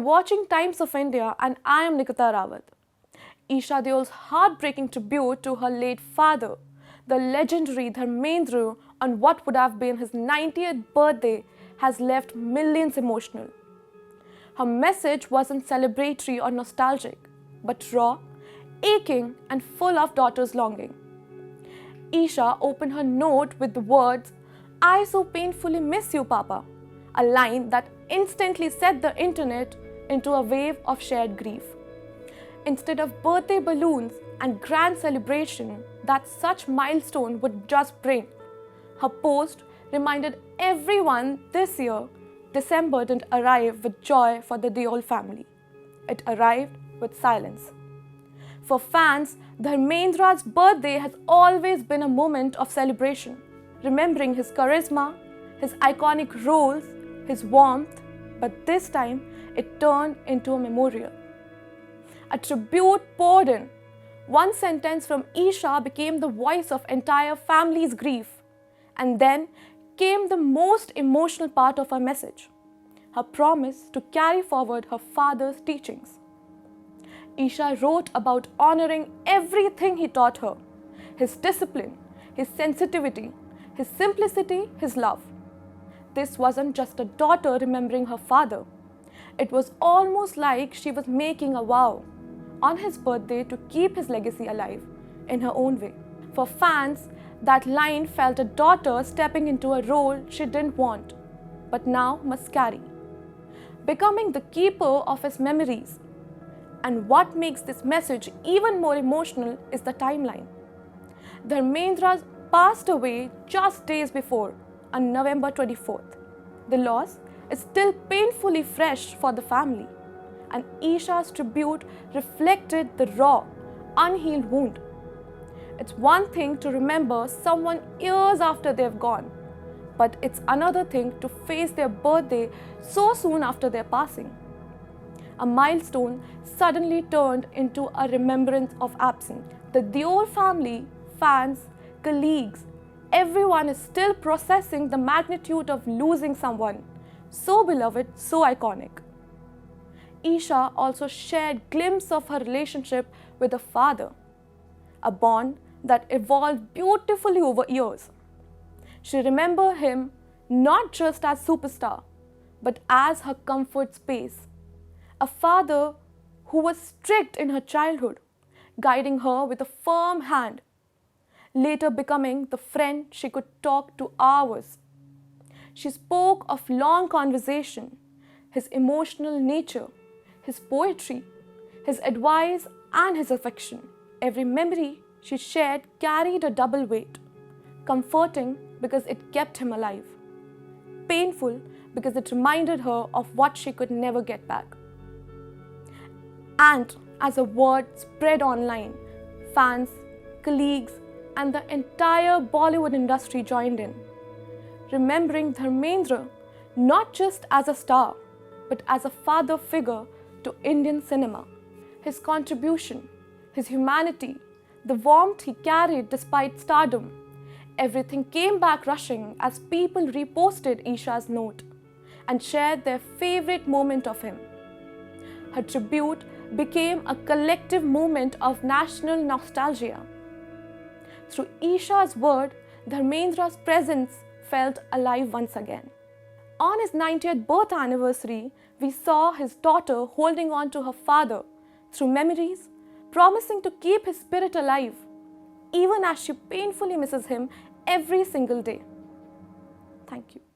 watching Times of India, and I am Nikita Rawat. Esha Deol's heartbreaking tribute to her late father, the legendary Dharmendra, on what would have been his 90th birthday has left millions emotional. Her message wasn't celebratory or nostalgic, but raw, aching, and full of daughter's longing. Esha opened her note with the words, "I so painfully miss you, Papa," a line that instantly set the internet into a wave of shared grief. Instead of birthday balloons and grand celebration that such milestone would just bring, her post reminded everyone this year December didn't arrive with joy for the Deol family. It arrived with silence. For fans, Dharmendra's birthday has always been a moment of celebration, remembering his charisma, his iconic roles, his warmth, but this time it turned into a memorial. A tribute poured in. One sentence from Esha became the voice of entire family's grief. And then came the most emotional part of her message, her promise to carry forward her father's teachings. Esha wrote about honoring everything he taught her, his discipline, his sensitivity, his simplicity, his love. This wasn't just a daughter remembering her father. It was almost like she was making a vow on his birthday to keep his legacy alive in her own way. For fans, that line felt a daughter stepping into a role she didn't want, but now must carry, becoming the keeper of his memories. And what makes this message even more emotional is the timeline. Dharmendra passed away just days before, on November 24th. The loss is still painfully fresh for the family, and Esha's tribute reflected the raw, unhealed wound. It's one thing to remember someone years after they've gone, but it's another thing to face their birthday so soon after their passing. A milestone suddenly turned into a remembrance of absence. The Deol family, fans, colleagues, everyone is still processing the magnitude of losing someone so beloved, so iconic. Esha also shared glimpses of her relationship with her father, a bond that evolved beautifully over years. She remembered him not just as superstar, but as her comfort space, a father who was strict in her childhood, guiding her with a firm hand, later becoming the friend she could talk to hours. She spoke of long conversation, his emotional nature, his poetry, his advice, and his affection. Every memory she shared carried a double weight, comforting because it kept him alive, painful because it reminded her of what she could never get back. And as a word spread online, fans, colleagues, and the entire Bollywood industry joined in, remembering Dharmendra not just as a star, but as a father figure to Indian cinema. His contribution, his humanity, the warmth he carried despite stardom, everything came back rushing as people reposted Esha's note and shared their favorite moment of him. Her tribute became a collective moment of national nostalgia. Through Esha's word, Dharmendra's presence felt alive once again. On his 90th birth anniversary, we saw his daughter holding on to her father through memories, promising to keep his spirit alive, even as she painfully misses him every single day. Thank you.